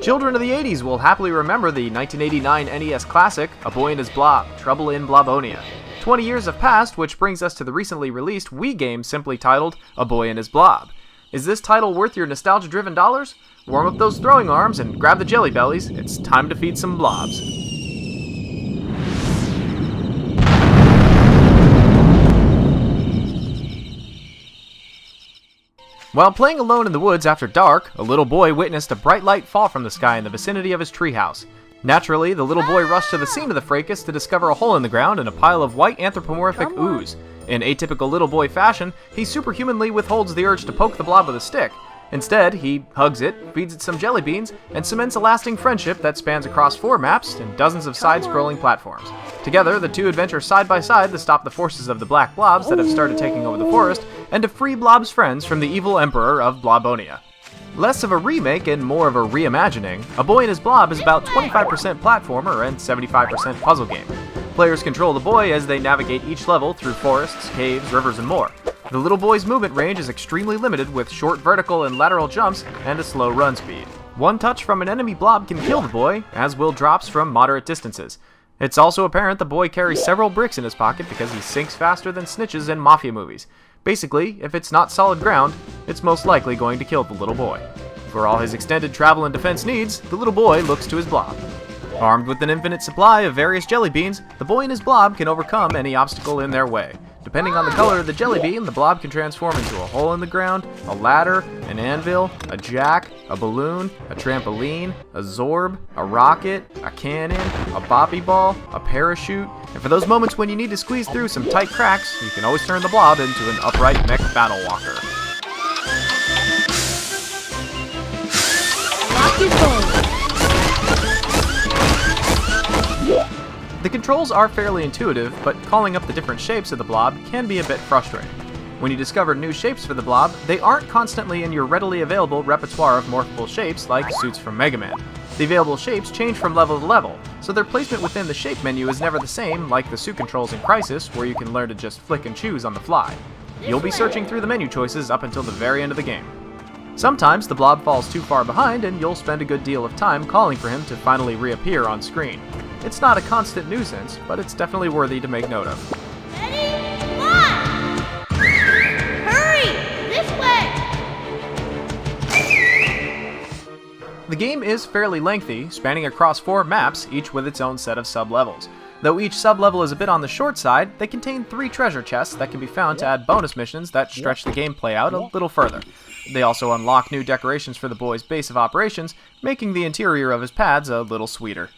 Children of the 80s will happily remember the 1989 NES classic, A Boy and His Blob, Trouble in Blobonia. 20 years have passed, which brings us to the recently released Wii game simply titled A Boy and His Blob. Is this title worth your nostalgia-driven dollars? Warm up those throwing arms and grab the jelly bellies. It's time to feed some blobs. While playing alone in the woods after dark, a little boy witnessed a bright light fall from the sky in the vicinity of his treehouse. Naturally, the little boy rushed to the scene of the fracas to discover a hole in the ground and a pile of white anthropomorphic ooze. In atypical little boy fashion, he superhumanly withholds the urge to poke the blob with a stick. Instead, he hugs it, feeds it some jelly beans, and cements a lasting friendship that spans across 4 maps and dozens of side-scrolling platforms. Together, the two adventure side by side to stop the forces of the black blobs that have started taking over the forest, and to free Blob's friends from the evil emperor of Blobonia. Less of a remake and more of a reimagining, A Boy and His Blob is about 25% platformer and 75% puzzle game. Players control the boy as they navigate each level through forests, caves, rivers, and more. The little boy's movement range is extremely limited with short vertical and lateral jumps and a slow run speed. One touch from an enemy blob can kill the boy, as will drops from moderate distances. It's also apparent the boy carries several bricks in his pocket because he sinks faster than snitches in mafia movies. Basically, if it's not solid ground, it's most likely going to kill the little boy. For all his extended travel and defense needs, the little boy looks to his blob. Armed with an infinite supply of various jelly beans, the boy and his blob can overcome any obstacle in their way. Depending on the color of the jelly bean, the blob can transform into a hole in the ground, a ladder, an anvil, a jack, a balloon, a trampoline, a zorb, a rocket, a cannon, a boppy ball, a parachute, and for those moments when you need to squeeze through some tight cracks, you can always turn the blob into an upright mech battle walker. The controls are fairly intuitive, but calling up the different shapes of the blob can be a bit frustrating. When you discover new shapes for the blob, they aren't constantly in your readily available repertoire of morphable shapes like suits from Mega Man. The available shapes change from level to level, so their placement within the shape menu is never the same like the suit controls in Crisis, where you can learn to just flick and choose on the fly. You'll be searching through the menu choices up until the very end of the game. Sometimes the blob falls too far behind and you'll spend a good deal of time calling for him to finally reappear on screen. It's not a constant nuisance, but it's definitely worthy to make note of. Ready? One! Hurry! This way! The game is fairly lengthy, spanning across 4 maps, each with its own set of sub-levels. Though each sub-level is a bit on the short side, they contain 3 treasure chests that can be found to add bonus missions that stretch the gameplay out a little further. They also unlock new decorations for the boy's base of operations, making the interior of his pads a little sweeter.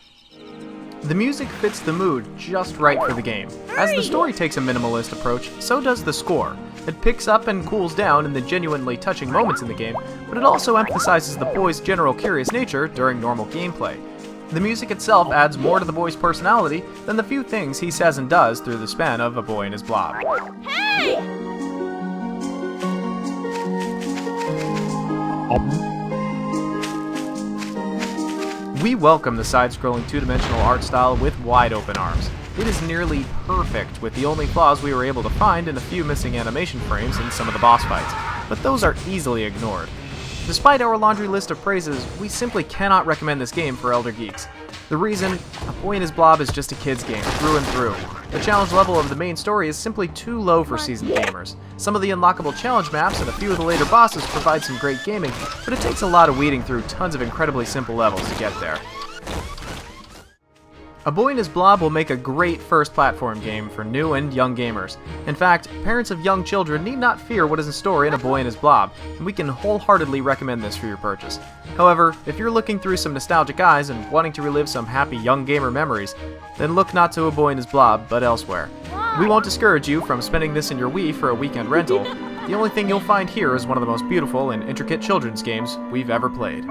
The music fits the mood just right for the game. As the story takes a minimalist approach, so does the score. It picks up and cools down in the genuinely touching moments in the game, but it also emphasizes the boy's general curious nature during normal gameplay. The music itself adds more to the boy's personality than the few things he says and does through the span of A Boy and His Blob. Hey! We welcome the side-scrolling 2-dimensional art style with wide open arms. It is nearly perfect, with the only flaws we were able to find in a few missing animation frames in some of the boss fights, but those are easily ignored. Despite our laundry list of praises, we simply cannot recommend this game for elder geeks. The reason, A Boy and His Blob is just a kid's game, through and through. The challenge level of the main story is simply too low for seasoned gamers. Some of the unlockable challenge maps and a few of the later bosses provide some great gaming, but it takes a lot of weeding through tons of incredibly simple levels to get there. A Boy and His Blob will make a great first platform game for new and young gamers. In fact, parents of young children need not fear what is in store in A Boy and His Blob, and we can wholeheartedly recommend this for your purchase. However, if you're looking through some nostalgic eyes and wanting to relive some happy young gamer memories, then look not to A Boy and His Blob, but elsewhere. We won't discourage you from spending this in your Wii for a weekend rental. The only thing you'll find here is one of the most beautiful and intricate children's games we've ever played.